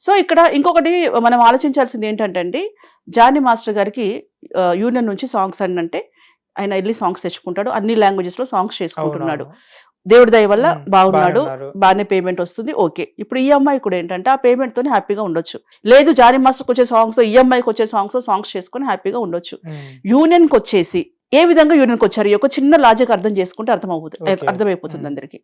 So ఇక్కడ ఇంకొకటి మనం ఆలోచించాల్సింది ఏంటంటే అండి, జానీ మాస్టర్ గారికి యూనియన్ నుంచి సాంగ్స్ అంటే ఆయన వెళ్ళి సాంగ్స్ తెచ్చుకుంటాడు. అన్ని లాంగ్వేజెస్‌లో సాంగ్స్ చేసుకుంటున్నాడు. అవునవును. దేవుడి దయ వల్ల బానే బాగున్నాడు. ఉన్నారు. బానే పేమెంట్ వస్తుంది. ఓకే. ఇప్పుడు ఈ అమ్మాయి కూడా ఏంటంటే ఆ పేమెంట్‌తోని హ్యాపీగా ఉండొచ్చు. లేదు జానీ మాస్టర్‌కొచ్చే సాంగ్స్, ఈ అమ్మాయికొచ్చే సాంగ్స్ చేసుకొని హ్యాపీగా ఉండొచ్చు. హ్మ్. యూనియన్‌కొచ్చేసి ఏ విధంగా యూనియన్‌కొచ్చారు? ఈ యొక్క చిన్న లాజిక్ అర్థం చేసుకుంటే ఓకే. అర్థమైపోతుంది అందరికి.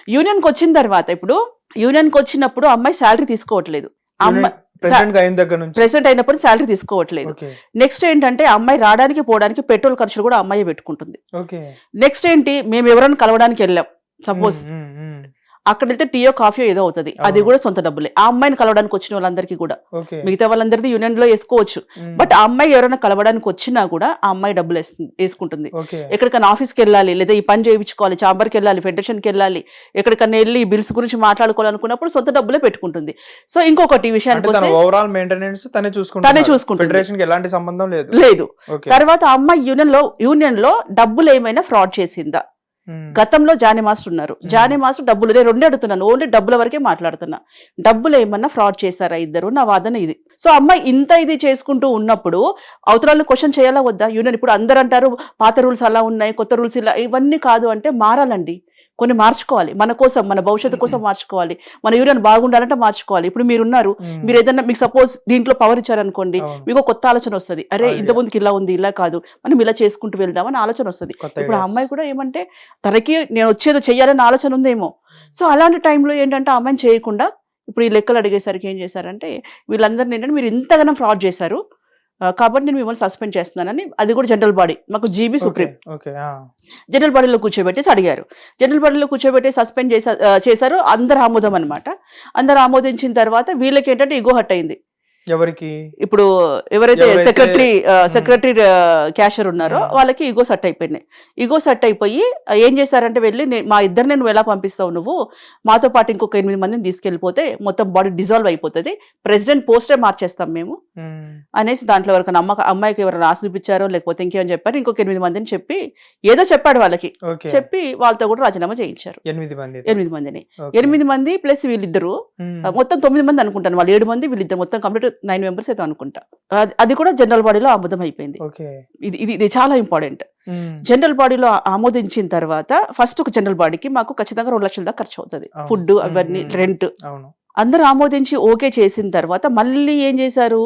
యూనియన్‌కొచ్చిన తర్వాత ఇప్పుడు యూనియన్‌కొచ్చినప్పుడు అమ్మాయి సాలరీ తీసుకోవట్లేదు. యూనియన్ అమ్మాయి ప్రెసిడెంట్‌గా అయిన దగ్గర నుంచి. ప్రెసిడెంట్ అయినప్పుడు సాలరీ తీసుకోవట్లేదు. ఓకే. నెక్స్ట్ ఏంటంటే అమ్మాయి రావడానికి, పోవడానికి పెట్రోల్ ఖర్చులు కూడా అమ్మాయే పెట్టుకుంటుంది. ఓకే. నెక్స్ట్ ఏంటి మేము ఎవరైనా కలవడానికి వెళ్ళాం. సపోజ్ హ్మ్. హ్మ్. హ్మ్. అక్కడైతే టీయో, కాఫీయో ఏదో అవుతది. అది అవును. కూడా సొంత డబ్బులే. ఆ అమ్మాయిని కలవడానికి వచ్చిన వాళ్ళందరికీ కూడా. ఓకే. మిగతా వాళ్ళందరిది యూనియన్‌లో ఏసుకోవచ్చు. హ్మ్. బట్ ఆ అమ్మాయి ఎవరైనా కలవడానికి వచ్చినా కూడా ఆ అమ్మాయి ఏసుకుంటుంది. ఓకే. ఎక్కడికైనా ఆఫీస్‌కెళ్ళాలి, లేదా ఈ పని చేయించుకోవాలి, చాంబర్‌కెళ్ళాలి, ఫెడరేషన్‌కెళ్ళాలి, ఎక్కడికన్నా ఎళ్లి బిల్స్ గురించి మాట్లాడుకోవాలనుకున్నప్పుడు సొంత డబ్బులే పెట్టుకుంటుంది. సో ఇంకొకటి ఈ అంటే తన విషయానికొస్తే ఓవరాల్ మెయింటెనెన్స్ తనే చూసుకుంటున్నారు. చూసుకుంటుంది. ఫెడరేషన్‌కి ఎలాంటి సంబంధం లేదు. లేదు. ఓకే. తర్వాత ఆ అమ్మాయి యూనియన్‌లో డబ్బులేమైనా ఫ్రాడ్ చేసిందా? హ్మ్. గతంలో జానీ మాస్టర్ ఉన్నారు. జానీ మాస్టర్ డబ్బులు నేను 2 అడుగుతున్నాను. ఓన్లీ డబ్బుల వరకే మాట్లాడుతున్నా. డబ్బులు ఏమన్నా ఫ్రాడ్ చేశారా ఇద్దరు? నా వాదన ఇది. సో అమ్మాయి ఇంత ఇది చేసుకుంటూ ఉన్నప్పుడు అవతరాలను క్వెషన్ చేయాలా వద్దా? యూనియన్ ఇప్పుడు అందరూ అంటారు పాత రూల్స్ అలా ఉన్నాయి, కొత్త రూల్స్ ఇలా ఇవన్నీ కాదు అంటే మారాలండి. కొన్ని మార్చుకోవాలి. మన కోసం, మన భవిష్యత్తు కోసం మార్చుకోవాలి. మన యూనియన్ బాగుండాలంటే మార్చుకోవాలి. ఇప్పుడు మీరున్నారు. హ్మ్. మీరు ఏదైనా మీకు సపోజ్ దీంట్లో పవర్ ఇచ్చారనుకోండి. అవును. మీకు కొత్త ఆలోచన వస్తది. అరే ఐడియా. ఇంతకుముందుకి ఇలా ఉంది, ఇలా కాదు. మనం ఇలా చేసుకుంటూ వెళ్దాం అని ఆలోచన వస్తది. కొత్త ఇప్పుడు ఆ ఐడియాస్. అమ్మాయి కూడా ఏమంటే తనకి నేను వచ్చేదో చెయ్యాలన్న ఆలోచన ఉందేమో. సో అలాంటి టైంలో ఏంటంటే ఆ అమ్మాయిని చేయకుండా ఇప్పుడు ఈ లెక్కలు అడిగేసరికి ఏం చేశారంటే వీళ్ళందరిని ఏంటంటే మీరు ఇంతగానం ఫ్రాడ్ చేశారు. కాబట్టి నేను మిమ్మల్ని సస్పెండ్ చేస్తున్నానని అది కూడా జనరల్ బాడీ మాకు జీబీ ఓకే. Supreme okay. ఆ! జనరల్ బాడీలో కూర్చోబెట్టేసి అడిగారు. జనరల్ బాడీలో కూర్చోబెట్టి సస్పెండ్ చేశారు. అందరు ఆమోదం అనమాట. అందరు ఆమోదించిన తర్వాత వీళ్ళకేంటంటే ఇగో హర్ట్ అయింది. ఎవరికి? ఇప్పుడు ఎవరైతే ఎవరైతే సెక్రటరీ క్యాషియర్ ఉన్నారో వాళ్ళకి ఈగో సెట్ అయిపోయినాయి. ఈగో సెట్ అయిపోయి ఏం చేశారంటే వెళ్ళి మా ఇద్దరిని నువ్వు ఎలా పంపిస్తావు నువ్వు? మాతో పాటు ఇంకొక 8 మందిని తీసుకెళ్ళిపోతే మొత్తం బాడీ డిజాల్వ్ అయిపోతది. ప్రెసిడెంట్ పోస్టే మార్చేస్తాం మేము హ్మ్. అనేసి దాంట్లో ఎవరికైనా అమ్మాయికి ఎవరైనా ఆశ చూపించారో లేకపోతే ఇంకేమని చెప్పారు. ఇంకొక 8 మందిని చెప్పి ఏదో చెప్పాడు వాళ్ళకి. ఓకే. చెప్పి వాళ్ళతో కూడా రాజీనామా చేయించారు. 8 మందితో. 8 మందిని. ఓకే. 8 మంది ప్లస్ వీళ్ళిద్దరు హ్మ్. మొత్తం 9 మంది అనుకుంటాను. వాళ్ళు 7 మంది వీళ్ళిద్దరు మొత్తం కంప్లీట్ 9 మెంబర్స్ అయితే అనుకుంటా. అది కూడా జనరల్ బాడీలో ఆమోదం అయిపోయింది. ఓకే. ఇది చాలా ఇంపార్టెంట్. హ్మ్. జనరల్ బాడీలో ఆమోదించిన తర్వాత ఫస్ట్ ఒక జనరల్ బాడీకి మాకు ఖచ్చితంగా 2 లక్షల దాకా ఖర్చు అవుతది. అవును. ఫుడ్ హ్మ్. అవన్నీ హ్మ్. రెంట్ అవును. అందరూ ఆమోదించి ఓకే చేసిన తర్వాత మళ్ళీ ఏం చేశారు?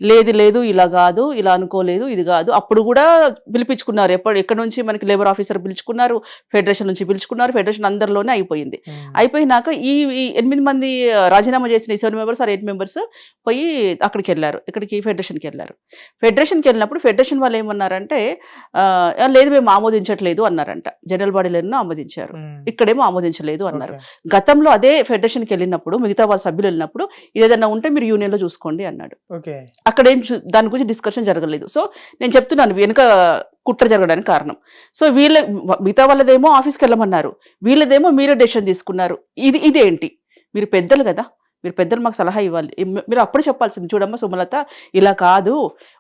లేదు ఇలా గాదు, ఇలా అనుకోలేదు, ఇది గాదు. అప్పుడు గూడా పిలిపించుకున్నారు. ఎక్కడి నుంచి మనకి లేబర్ ఆఫీసర్ పిలుచుకున్నారు, ఫెడరేషన్ నుంచి పిలుచుకున్నారు. ఫెడరేషన్ అందరిలోనే అయిపోయింది. హ్మ్. అయిపోయినాక ఈ 8 మంది రాజీనామా చేసిన ఈ 7 మెంబర్స్ ఆర్ 8 మెంబర్స్ పోయి అక్కడికెళ్లారు. ఎక్కడికి ఫెడరేషన్‌కెళ్లారు. ఫెడరేషన్‌కెళ్ళినప్పుడు ఫెడరేషన్ వాళ్ళు ఏమన్నారంటే లేదు మేము ఆమోదించట్లేదు అన్నారంట. జనరల్ బాడీలోనే ఆమోదించారు. హ్మ్. ఇక్కడేమో ఆమోదించలేదు అన్నారు. ఓకే. గతంలో అదే ఫెడరేషన్‌కెళ్ళినప్పుడు మిగతా వాళ్ళ సభ్యులు వెళ్ళినప్పుడు ఇదేదన్నా ఉంటే మీరు యూనియన్‌లో చూసుకోండి అన్నాడు. ఓకే. అక్కడేం దాని గురించి డిస్కషన్ జరగలేదు. సో నేను చెప్తున్నాను వెనుక కుట్ర జరగడానికి కారణం. సో మిగతా వాళ్ళదేమో ఆఫీస్‌కెళ్ళమన్నారు. వీళ్ళదేమో మీరే డెసిషన్ తీసుకున్నారు. ఇదేంటి? మీరు పెద్దలు గదా! మీరు పెద్దలు మాకు సలహా ఇవ్వాలి. మీరు అప్పుడే చెప్పాల్సింది. చూడమ్మా సుమలత ఇలా కాదు.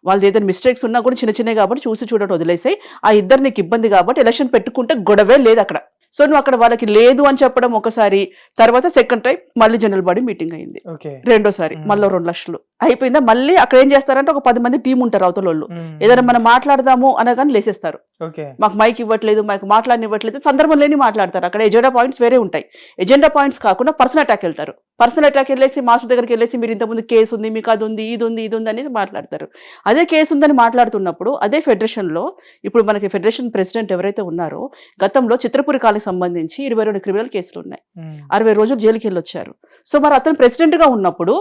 వాళ్ళది ఏదైనా మిస్టేక్స్ ఉన్నా కూడా చిన్నయి కాబట్టి చూసి చూడటం వదిలేసాయి. ఆ ఇద్దరు నీకు ఇబ్బంది కాబట్టి ఎలక్షన్ పెట్టుకుంటే గొడవే లేదక్కడ. సో నువ్వు అక్కడ వాళ్ళకి లేదు అని చెప్పడం ఒకసారి, తర్వాత సెకండ్ టైం మళ్ళీ జనరల్ బాడీ మీటింగ్ అయింది. ఓకే. రెండోసారి మళ్ళీ 2 లక్షలు అయిపోయిందా? మళ్ళీ అక్కడ ఏం చేస్తారంటే ఒక 10 మంది టీం ఉంటారు అవతలోళ్ళు. హ్మ్. ఏదైనా మనం మాట్లాడదాము అనగానే లేసేస్తారు. ఓకే. మాకు మైక్ ఇవ్వట్లేదు, మాకు మాట్లాడనివ్వట్లేదు, సందర్భం లేని మాట్లాడతారు. అక్కడ ఎజెండా పాయింట్స్ వేరే ఉంటాయి. ఎజెండా పాయింట్స్ కాకుండా పర్సనల్ అటాక్ వెళ్తారు. పర్సనల్ అటాక్ వెళ్ళేసి మాస్టర్ దగ్గరికి వెళ్ళేసి మీరు ఇంతకుముందు కేసు ఉంది, మీకు అది ఉంది, ఇది ఉంది అనేసి మాట్లాడతారు. అదే కేసు ఉందని మాట్లాడుతున్నప్పుడు అదే ఫెడరేషన్‌లో ఇప్పుడు మనకి ఫెడరేషన్ ప్రెసిడెంట్ ఎవరైతే ఉన్నారో గతంలో చిత్రపురి కాలనికి సంబంధించి 22 క్రిమినల్ కేసులు ఉన్నాయి. హ్మ్. 60 రోజులు జైలుకెళ్ళొచ్చారు. సో మరి అతను ప్రెసిడెంట్‌గా ఉన్నప్పుడు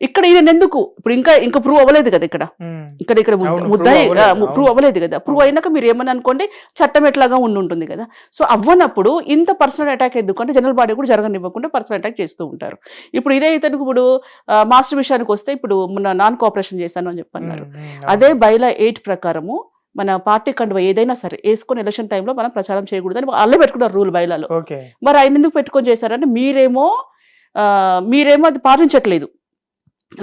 ఇక్కడ ఈయనెందుకు? ఇప్పుడు ఇంకా ప్రూవ్ అవ్వలేదు కదా ఇక్కడ. హ్మ్. ఇక్కడ అవును. ముద్దాయి ప్రూవ్ అవ్వలేదు. ప్రూవ్ అవ్వలేదు కదా. ప్రూవ్ అయినాక మీరు ఏమని అనుకోండి చట్టం ఎట్లాగా ఉండుంటుంది కదా. సో అవ్వనప్పుడు ఇంత పర్సనల్ అటాక్ ఎందుకు అంటే జనరల్ బాడీ కూడా జరగనివ్వకుండా పర్సనల్ అటాక్ చేస్తూ ఉంటారు. ఇప్పుడు ఇదే ఇతనికి ఇప్పుడు మాస్టర్ విషయానికి వస్తే ఇప్పుడు మొన్న నాన్ కోఆపరేషన్ చేశాను అని చెప్పన్నారు. హ్మ్. హ్మ్. అదే అవును. బైలా 8 ప్రకారము మన పార్టీ కండువ ఏదైనా సరే ఏసుకొని ఎలక్షన్ టైంలో మనం ప్రచారం చేయకూడదని వాళ్ళే పెట్టుకున్నారు రూల్ బైలాలో. ఓకే. మరి ఆయన ఎందుకు పెట్టుకొని చేశారంటే మీరేమో అది పాటించట్లేదు.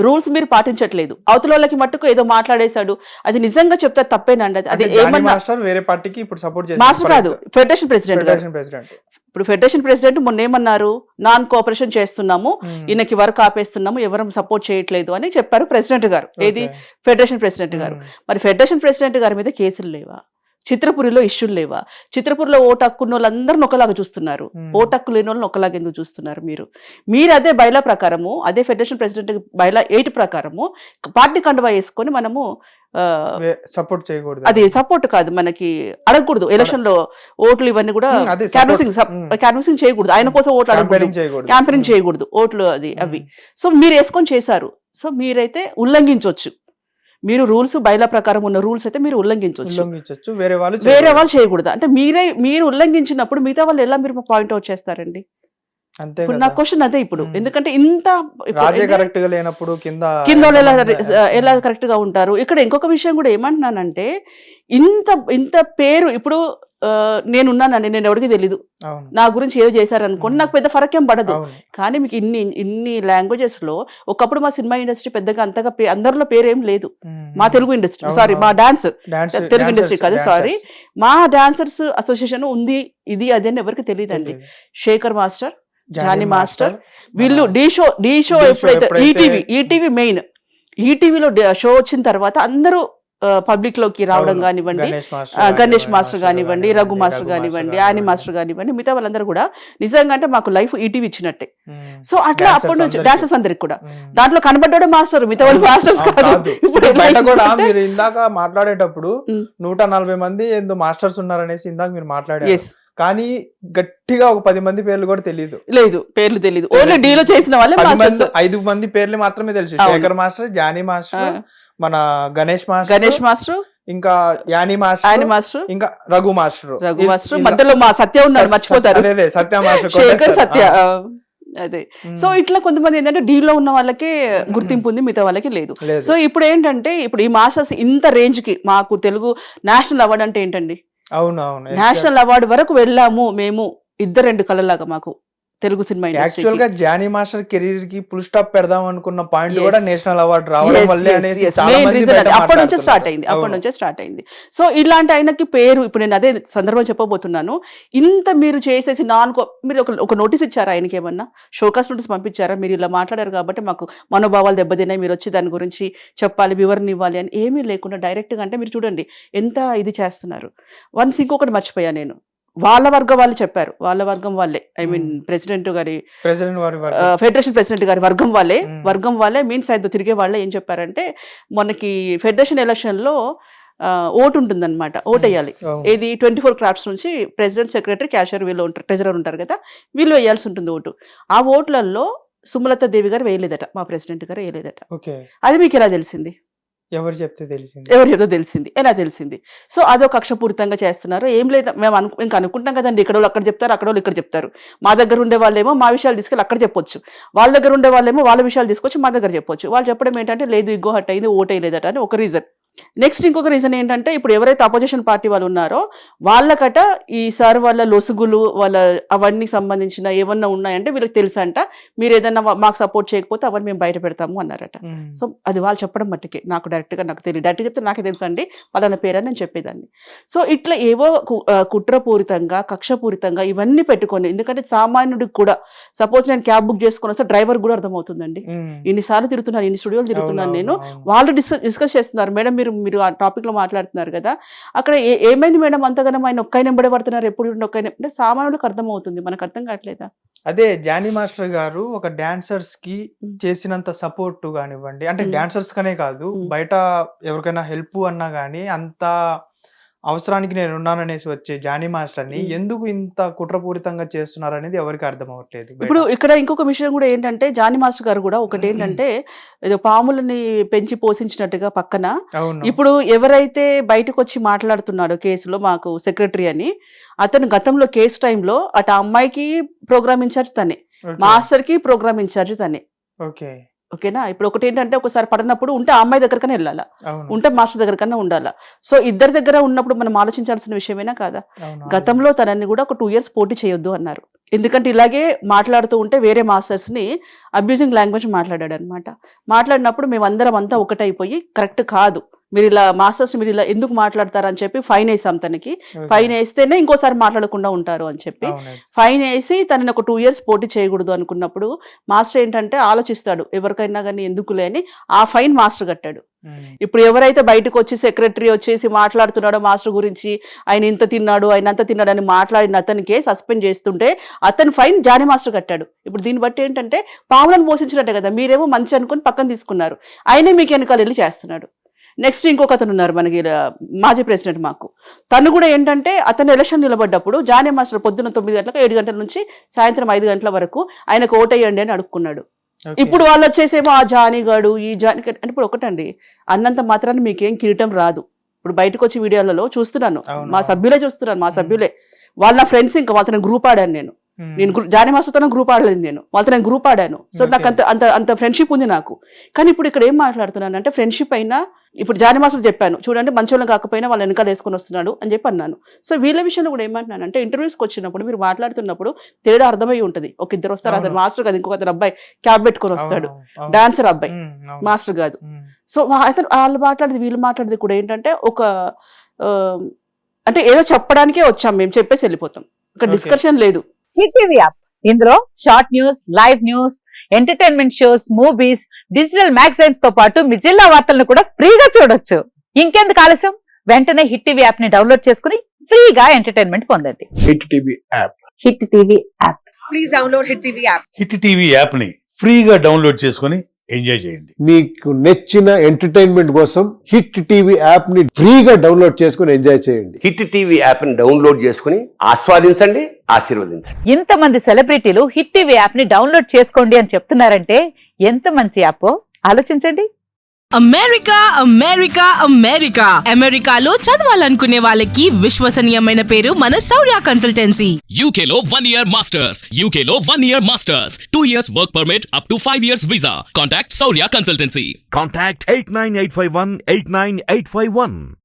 రూల్స్ మీరు పాటించట్లేదు. అవతల వాళ్ళకి మట్టుకు ఏదో మాట్లాడేశాడు, అది నిజంగా చెప్తే తప్పేనండి. అది అంటే జానీ ఏమన్నా మాస్టర్ వేరే పార్టీకి ఇప్పుడు సపోర్ట్ మాస్టర్ కాదు, ఫెడరేషన్ ప్రెసిడెంట్ గారు. ప్రెసిడెంట్. ఇప్పుడు ఫెడరేషన్ ప్రెసిడెంట్ మొన్న ఏమన్నారు, నాన్ కోఆపరేషన్ చేస్తున్నాము, ఈయనకి వర్క్ ఆపేస్తున్నాము, ఎవరు సపోర్ట్ చేయట్లేదు అని చెప్పారు ప్రెసిడెంట్ గారు. ఏది ఫెడరేషన్ ప్రెసిడెంట్ గారు. మరి ఫెడరేషన్ ప్రెసిడెంట్ గారి మీద కేసులు లేవా? చిత్రపురిలో ఇష్యూలు లేవా? చిత్రపురిలో ఓటు హక్కున్న వాళ్ళందరిని ఒకలాగా చూస్తున్నారు, ఓటు హక్కు లేని వాళ్ళని ఒకలాగా ఎందుకు చూస్తున్నారు? మీరు అదే బైలా ప్రకారము, అదే ఫెడరేషన్ ప్రెసిడెంట్ బైలా 8 ప్రకారము పార్టీ కండువా వేసుకొని మనము సపోర్ట్ చేయకూడదు. అది సపోర్ట్ కాదు, మనకి అడగకూడదు. ఎలక్షన్ లో ఓట్లు ఇవన్నీ కూడా క్యాన్వసింగ్ చేయకూడదు, ఆయన కోసం ఓట్లు అడగకూడదు, క్యాంపెయినింగ్ చేయకూడదు ఓట్లు అవి. సో మీరు వేసుకొని చేశారు. సో మీరైతే ఉల్లంఘించవచ్చు. మీరు రూల్స్ బైలా ప్రకారం ఉన్న రూల్స్ అయితే మీరు ఉల్లంఘించవచ్చు, వేరే వాళ్ళు చేయకూడదు. అంటే మీరు ఉల్లంఘించినప్పుడు మిగతా వాళ్ళు ఎలా మీరు పాయింట్అవుట్ చేస్తారండి? ఇప్పుడు నా క్వశ్చన్ అదే. ఇప్పుడు ఎందుకంటే ఇంత కరెక్ట్ గా లేనప్పుడు కింద ఎలా కరెక్ట్ గా ఉంటారు? ఇక్కడ ఇంకొక విషయం కూడా ఏమంటున్నానంటే, ఇంత పేరు ఇప్పుడు నేనున్నానండి, నేను ఎవరికి తెలీదు, నా గురించి ఏదో చేశారనుకోండి, నాకు పెద్ద ఫరకేం పడదు. కానీ మీకు ఇన్ని లాంగ్వేజెస్ లో ఒకప్పుడు మా సినిమా ఇండస్ట్రీ పెద్దగా అంతగా అందరిలో పేరేం లేదు. మా తెలుగు ఇండస్ట్రీ, సారీ మా తెలుగు ఇండస్ట్రీ కాదు, సారీ మా డాన్సర్స్ అసోసియేషన్ ఉంది, ఇది అదే ఎవరికి తెలియదండి. శేఖర్ మాస్టర్, జానీ మాస్టర్, వీళ్ళు డి షో ఎప్పుడైతే ఈటీవీ మెయిన్, ఈటీవీలో షో వచ్చిన తర్వాత అందరూ పబ్లిక్ లోకి రావడం కానివ్వండి, గణేష్ మాస్టర్ కానివ్వండి, రఘు మాస్టర్ కానివ్వండి, ఆని మాస్టర్ కానివ్వండి, మిగతా వాళ్ళందరూ కూడా నిజంగా అంటే మాకు లైఫ్ ఈటీవీ ఇచ్చినట్టే. సో అట్లా అప్పటి నుంచి డాన్సర్స్ అందరికి కూడా దాంట్లో కనబడ్డాడు మాస్టర్, మిగతా వాళ్ళు మాస్టర్స్ కాదు. మీరు ఇందాక మాట్లాడేటప్పుడు 140 మంది ఏందో మాస్టర్స్ ఉన్నారనేసి ఇందాక మీరు మాట్లాడారు, కానీ గట్టిగా ఒక 10 మంది పేర్లు కూడా పేర్లు తెలియదు. ఓన్లీ డీలో చేసిన వాళ్ళే 5 మంది పేర్లు మాత్రమే తెలుసు. శేఖర్ మాస్టర్, జానీ మాస్టర్, మన గణేష్ మాస్టర్, ఇంకా యానీ మాస్టర్, ఇంకా రఘు మాస్టర్. మధ్యలో మా సత్య ఉన్నాడు, మర్చిపోతారు, సత్య మాస్టర్, శేఖర్ సత్య. అదే. సో ఇట్లా కొంతమంది ఏంటంటే డీలో ఉన్న వాళ్ళకే గుర్తింపు ఉంది, మిగతా వాళ్ళకి లేదు. సో ఇప్పుడు ఏంటంటే, ఇప్పుడు ఈ మాస్టర్స్ ఇంత రేంజ్ కి మాకు తెలుగు నేషనల్ అవార్డు అంటే ఏంటండి? నేషనల్ అవార్డు వరకు వెళ్ళాము మేము, 2 కళ్ళలాగా మాకు తెలుగు సినిమా ఇండస్ట్రీ. యాక్చువల్ గా జానీ మాస్టర్ కెరీర్ కి ఫుల్ స్టాప్ పెడదాం అనుకున్న పాయింట్ కూడా నేషనల్ అవార్డు రావడం వల్లే అనేది అప్పటి నుంచే స్టార్ట్ అయింది. సో ఇలాంటి ఆయనకి పేరు, ఇప్పుడు నేను అదే సందర్భం చెప్పబోతున్నాను. ఇంత మీరు చేసేసి మీరు ఒక నోటీస్ ఇచ్చారా ఆయనకి? ఏమన్నా షోకాస్ నోటీస్ పంపించారా? మీరు ఇలా మాట్లాడారు కాబట్టి మాకు మనోభావాలు దెబ్బతిన్నాయి, మీరు వచ్చి దాని గురించి చెప్పాలి, వివరణ ఇవ్వాలి అని ఏమీ లేకుండా డైరెక్ట్ గా, అంటే మీరు చూడండి ఎంత ఇది చేస్తున్నారు. వన్స్ ఇంకొకటి మర్చిపోయా నేను, వాళ్ళ వర్గం వాళ్ళు చెప్పారు, వాళ్ళ వర్గం వాళ్ళే, ఐ మీన్ ఫెడరేషన్ ప్రెసిడెంట్ గారి వర్గం వాళ్ళే మీన్స్ అయితే తిరిగే వాళ్ళే ఏం చెప్పారంటే, మనకి ఫెడరేషన్ ఎలక్షన్ లో ఓటు ఉంటుందన్నమాట, ఓటు వేయాలి. ఏది 24 క్రాఫ్ట్స్ నుంచి ప్రెసిడెంట్, సెక్రటరీ, క్యాషియర్ వీళ్ళు ఉంటారు, ట్రెజరర్ ఉంటారు కదా, వీళ్ళు వేయాల్సి ఉంటుంది ఓటు. ఆ ఓట్లలో సుమలత దేవి గారు వేయలేదట, మా ప్రెసిడెంట్ గారు వేయలేదట. అది మీకు ఎలా తెలిసింది? ఎవరు చెప్తే తెలిసింది, ఎలా తెలిసింది? సో అదో కక్షపూరితంగా చేస్తున్నారు. ఏం లేదు, మేము ఇంకా అనుకుంటాం కదండి, ఇక్కడ అక్కడ చెప్తారు, అక్కడ ఇక్కడ చెప్తారు. మా దగ్గర ఉండే వాళ్ళేమో మా విషయాలు తీసుకెళ్ళి అక్కడ చెప్పొచ్చు, వాళ్ళ దగ్గర ఉండే వాళ్ళేమో వాళ్ళ విషయాలు తీసుకొచ్చి మా దగ్గర చెప్పొచ్చు. వాళ్ళు చెప్పడం ఏంటంటే, లేదు ఇగ్గో హట్ అయింది, ఓట్ వేయలేదట అని ఒక రీజన్. నెక్స్ట్ ఇంకొక రీజన్ ఏంటంటే, ఇప్పుడు ఎవరైతే అపోజిషన్ పార్టీ వాళ్ళు ఉన్నారో వాళ్ళకట ఈ సార్ వాళ్ళ లొసుగులు, వాళ్ళ అవన్నీ సంబంధించిన ఏమన్నా ఉన్నాయంటే వీళ్ళకి తెలుసంట, మీరు ఏదన్నా మాకు సపోర్ట్ చేయకపోతే అవన్నీ మేము బయట పెడతాము అన్నారట. సో అది వాళ్ళు చెప్పడం మట్టుకే, నాకు డైరెక్ట్గా నాకు తెలియదు, డైరెక్ట్ చెప్తే నాకే తెలుసు అండి వాళ్ళ పేరని నేను చెప్పేదాన్ని. సో ఇట్లా ఏవో కుట్రపూరితంగా, కక్షపూరితంగా ఇవన్నీ పెట్టుకొని, ఎందుకంటే సామాన్యుడికి కూడా, సపోజ్ నేను క్యాబ్ బుక్ చేసుకుని వస్తే డ్రైవర్ కూడా అర్థమవుతుందండి, ఇన్నిసార్లు తిరుగుతున్నాను, ఇన్ని స్టూడియోలు తిరుగుతున్నాను నేను, వాళ్ళు డిస్కస్ చేస్తున్నారు, మేడం మీరు ఆ టాపిక్ లో మాట్లాడుతున్నారు కదా, అక్కడ ఏమైంది మేడం అంతగానం ఆయన ఒక్క నెంబడే పడుతున్నారు, ఎప్పుడు అంటే సామాన్యులకు అర్థం అవుతుంది, మనకు అర్థం కావట్లేదా? అదే జానీ మాస్టర్ గారు ఒక డాన్సర్స్ కి చేసినంత సపోర్ట్ కానివ్వండి, అంటే డాన్సర్స్ కనే కాదు, బయట ఎవరికైనా హెల్ప్ అన్నా గానీ అంత అవసరానికి నేను ఉన్నాననేసి వచ్చే జానీ మాస్టర్ ని ఎందుకు ఇంత కుట్రపూరితంగా చేస్తున్నారు అనేది ఎవరికి అర్థం అవ్వట్లేదు. ఇప్పుడు ఇక్కడ ఇంకొక విషయం కూడా ఏంటంటే, జానీ మాస్టర్ గారు కూడా ఒకటి ఏంటంటే, ఏదో పాములని పెంచి పోషించినట్టుగా పక్కన, ఇప్పుడు ఎవరైతే బయటకు వచ్చి మాట్లాడుతున్నాడో కేసులో మాకు సెక్రటరీ అని, అతను గతంలో కేసు టైంలో అటు అమ్మాయికి ప్రోగ్రామ్ ఇన్ఛార్జ్ తనే, మాస్టర్ కి ప్రోగ్రామ్ ఇన్ఛార్జ్ తనే. ఓకేనా? ఇప్పుడు ఒకటి ఏంటంటే, ఒకసారి పడినప్పుడు ఉంటే ఆ అమ్మాయి దగ్గరకన్నా వెళ్ళాలా, ఉంటే మాస్టర్ దగ్గరకన్నా ఉండాలా. సో ఇద్దరి దగ్గర ఉన్నప్పుడు మనం ఆలోచించాల్సిన విషయమేనా కాదా? గతంలో తనని కూడా ఒక 2 years పోటీ చేయొద్దు అన్నారు. ఎందుకంటే ఇలాగే మాట్లాడుతూ ఉంటే వేరే మాస్టర్స్ని అబ్యూజింగ్ లాంగ్వేజ్ మాట్లాడాడు అనమాట. మాట్లాడినప్పుడు మేమందరం అంతా ఒకటైపోయి కరెక్ట్ కాదు, మీరు ఇలా మాస్టర్స్ మీరు ఇలా ఎందుకు మాట్లాడతారని చెప్పి ఫైన్ వేసాం తనకి. ఫైన్ వేస్తేనే ఇంకోసారి మాట్లాడకుండా ఉంటారు అని చెప్పి ఫైన్ వేసి తనని ఒక 2 years పోటీ చేయకూడదు అనుకున్నప్పుడు మాస్టర్ ఏంటంటే ఆలోచిస్తాడు, ఎవరికైనా కానీ ఎందుకులే అని ఆ ఫైన్ మాస్టర్ కట్టాడు. ఇప్పుడు ఎవరైతే బయటకు వచ్చి సెక్రటరీ వచ్చేసి మాట్లాడుతున్నాడో మాస్టర్ గురించి, ఆయన ఇంత తిన్నాడు ఆయన అంత తిన్నాడు అని మాట్లాడిన అతనికే సస్పెండ్ చేస్తుంటే అతని ఫైన్ జానీ మాస్టర్ కట్టాడు. ఇప్పుడు దీన్ని బట్టి ఏంటంటే పాములను మోసించినట్టే కదా, మీరేమో మంచి అనుకుని పక్కన తీసుకున్నారు, ఆయనే మీకు వెనకాల వెళ్ళి చేస్తున్నాడు. నెక్స్ట్ ఇంకొక అతను ఉన్నారు మనకి మాజీ ప్రెసిడెంట్ మాకు, తను కూడా ఏంటంటే అతను ఎలక్షన్ నిలబడ్డప్పుడు జానీ మాస్టర్ పొద్దున్న 9 గంటలకు 7 గంటల నుంచి సాయంత్రం 5 గంటల వరకు ఆయనకు ఓటేయండి అని అడుక్కున్నాడు. ఇప్పుడు వాళ్ళు వచ్చేసేమో ఆ జానీగాడు ఈ జానీ అంటే ఇప్పుడు ఒకటండి, అన్నంత మాత్రాన్ని మీకేం కిరీటం రాదు. ఇప్పుడు బయటకు వచ్చి వీడియోలలో చూస్తున్నాను, మా సభ్యులే చూస్తున్నాను, మా సభ్యులే వాళ్ళ ఫ్రెండ్స్, ఇంకా వాళ్ళతో గ్రూప్ ఆడాను నేను జానీ మాస్టర్తో గ్రూప్ ఆడలేదు, నేను వాళ్ళతో గ్రూప్ ఆడాను. సో నాకు అంత ఫ్రెండ్షిప్ ఉంది నాకు. కానీ ఇప్పుడు ఇక్కడ ఏం మాట్లాడుతున్నాను అంటే ఫ్రెండ్షిప్ అయినా ఇప్పుడు జానీ మాస్టర్ చెప్పాను చూడండి, మంచోళ్ళం కాకపోయినా వాళ్ళు వెనకాల వేసుకొని వస్తున్నాడు అని చెప్పి అన్నాను. సో వీళ్ళ విషయంలో కూడా ఏమంటున్నాను అంటే ఇంటర్వ్యూస్కి వచ్చినప్పుడు మీరు మాట్లాడుతున్నప్పుడు తేడా అర్థమై ఉంటుంది. ఒక ఇద్దరు వస్తారు, అతను మాస్టర్ కాదు, ఇంకొక అతను అబ్బాయి క్యాబ్ పెట్టుకొని వస్తాడు, డాన్సర్ అబ్బాయి, మాస్టర్ కాదు. సో అతను వాళ్ళు మాట్లాడేది వీళ్ళు మాట్లాడేది కూడా ఏంటంటే ఒక అంటే ఏదో చెప్పడానికే వచ్చాం మేము, చెప్పేసి వెళ్ళిపోతాం, ఒక డిస్కషన్ లేదు. హిట్ టీవీ యాప్, ఇందులో short news, live news, entertainment shows, movies, digital magazines తో పాటు మీ జిల్లా వార్తలను కూడా ఫ్రీగా చూడొచ్చు. ఇంకెందుకు ఆలస్యం, వెంటనే హిట్ టీవీ యాప్ ని డౌన్లోడ్ చేసుకుని ఫ్రీగా ఎంటర్టైన్మెంట్ పొందండి. Hit TV app. Hit TV app. Please download hit TV app. Hit TV app ని ఫ్రీగా డౌన్లోడ్ చేసుకుని ఎంజాయ్ చేయండి. మీకు నచ్చిన ఎంటర్టైన్మెంట్ కోసం హిట్ టీవీ యాప్ ని ఫ్రీగా డౌన్లోడ్ చేసుకుని ఎంజాయ్ చేయండి. హిట్ టీవీ యాప్ ని డౌన్లోడ్ చేసుకుని ఆస్వాదించండి, ఆశీర్వదించండి. ఇంతమంది సెలబ్రిటీలు హిట్ టీవీ యాప్ ని డౌన్లోడ్ చేసుకోండి అని చెప్తున్నారంటే ఎంత మంచి యాప్ ఆలోచించండి. అమెరికా అమెరికా అమెరికా అమెరికాలో చదవాలనుకునే వాళ్ళకి విశ్వసనీయమైన పేరు మన శౌర్య కన్సల్టెన్సీ. UK లో 1 year masters. UK లో 1 year masters. 2 years work permit up to 5 years visa. Contact Saurya Consultancy. Contact 89851 89851.